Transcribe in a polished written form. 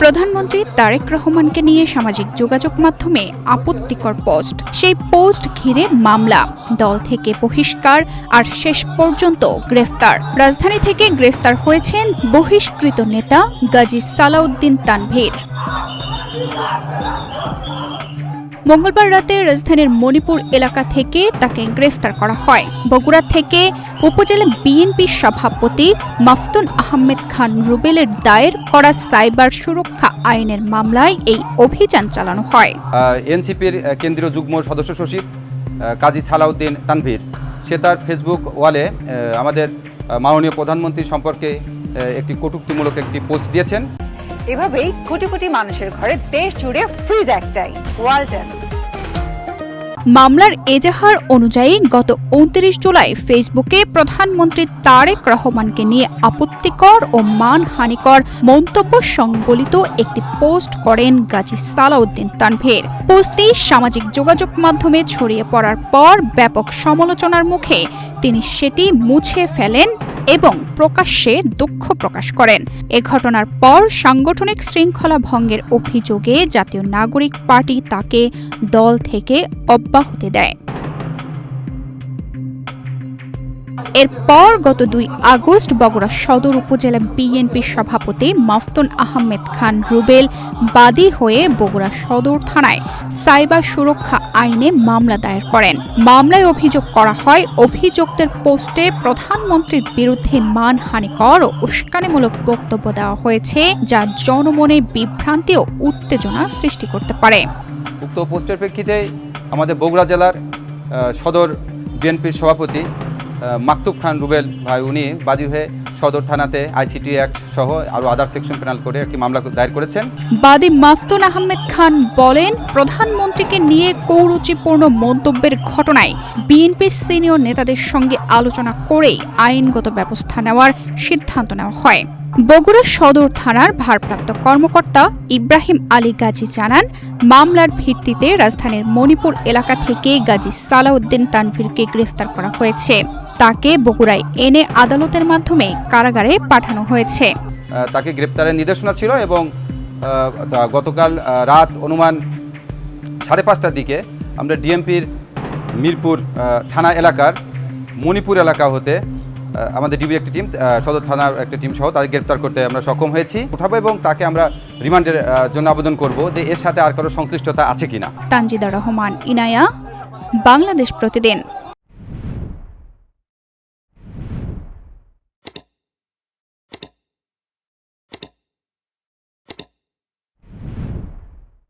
প্রধানমন্ত্রী তারেক রহমানকে নিয়ে সামাজিক যোগাযোগ মাধ্যমে আপত্তিকর পোস্ট। সেই পোস্ট ঘিরে মামলা, দল থেকে বহিষ্কার আর শেষ পর্যন্ত গ্রেফতার। রাজধানী থেকে গ্রেফতার হয়েছেন বহিষ্কৃত নেতা গাজী সালাউদ্দিন তানভীর। মঙ্গলবার রাতে রাজধানীর মণিপুর এলাকা থেকে তাকে গ্রেফতার করা হয়। বগুড়া থেকে উপজেলা বিএনপির সভাপতি মাফতুন আহমেদ খান রুবেলের দায়ের করা সাইবার সুরক্ষা আইনের মামলায় এই অভিযান চালানো হয়। এনসিপির কেন্দ্রীয় যুগ্ম সদস্য সচিব গাজী সালাউদ্দিন তানভীর সে তার ফেসবুক ওয়ালে আমাদের মাননীয় প্রধানমন্ত্রী সম্পর্কে একটি কটূক্তিমূলক একটি পোস্ট দিয়েছেন। এভাবেই কোটি কোটি মানুষের ঘরে দেশ জুড়ে ফ্রিজ একটাই, ওয়ালটন। মামলার এজাহার অনুযায়ী গত ২৯ জুলাই ফেসবুকে প্রধানমন্ত্রী তারেক রহমানকে নিয়ে আপত্তিকর ও মানহানিকর মন্তব্য সংবলিত একটি পোস্ট করেন গাজী সালাউদ্দিন তানভীর। পোস্টটি সামাজিক যোগাযোগ মাধ্যমে ছড়িয়ে পড়ার পর ব্যাপক সমালোচনার মুখে তিনি সেটি মুছে ফেলেন এবং প্রকাশ্যে দুঃখ প্রকাশ করেন। এ ঘটনার পর সাংগঠনিক শৃঙ্খলা ভঙ্গের অভিযোগে জাতীয় নাগরিক পার্টি তাকে দল থেকে অব্যাহতি দেয়। এরপর গত ২ আগস্ট বগুড়া সদর উপজেলা বিএনপির সভাপতি মাফতুন আহমেদ খান রুবেল বাদী হয়ে বগুড়া সদর থানায় সাইবার সুরক্ষা আইনে মামলা দায়ের করেন। মামলায় অভিযোগ করা হয়, অভিযুক্তের পোস্টে প্রধানমন্ত্রীর বিরুদ্ধে মানহানিকর ও উস্কানিমূলক বক্তব্য দেওয়া হয়েছে, যা জনমনে বিভ্রান্তি ও উত্তেজনা সৃষ্টি করতে পারে। উক্ত পোস্টের প্রেক্ষিতে আমাদের বগুড়া জেলার সদর বিএনপির সভাপতি মাকতুব খান রুবেল ভাই উনি বাদী হয়ে সদর থানাতে আইসিটি অ্যাক্ট সহ আরও আদার সেকশন পেনাল করে একটি মামলা দায়ের করেছেন। বাদী মাফতুন আহমেদ খান বলেন, প্রধানমন্ত্রীকে নিয়ে কৌরুচিপূর্ণ মন্তব্যের ঘটনায় বিএনপির সিনিয়র নেতাদের সঙ্গে আলোচনা করেই আইনগত ব্যবস্থা নেওয়ার সিদ্ধান্ত নেওয়া হয়। বগুড়া সদর থানার ভারপ্রাপ্ত কর্মকর্তা ইব্রাহিম আলী গাজী জানান, মামলার ভিত্তিতে রাজধানীর মণিপুর এলাকা থেকে গাজী সালাউদ্দিন তানভীরকে গ্রেফতার করা হয়েছে। তাকে বগুড়ায় এনে আদালতের মাধ্যমে কারাগারে পাঠানো হয়েছে। তাকে গ্রেপ্তারের নির্দেশনা ছিল এবং গতকাল রাত অনুমান 5:30টার দিকে আমরা ডিএমপির মিরপুর থানা এলাকার মণিপুর এলাকা হতে আমাদের ডিবির একটি টিম, সদর থানার একটি টিম সহ তাদের গ্রেপ্তার করতে আমরা সক্ষম হয়েছি উঠাবো এবং তাকে আমরা রিমান্ডের জন্য আবেদন করব যে এর সাথে আর কারো সংশ্লিষ্টতা আছে কিনা। তানজিদা রহমান, ইনায়া, বাংলাদেশ প্রতিদিন।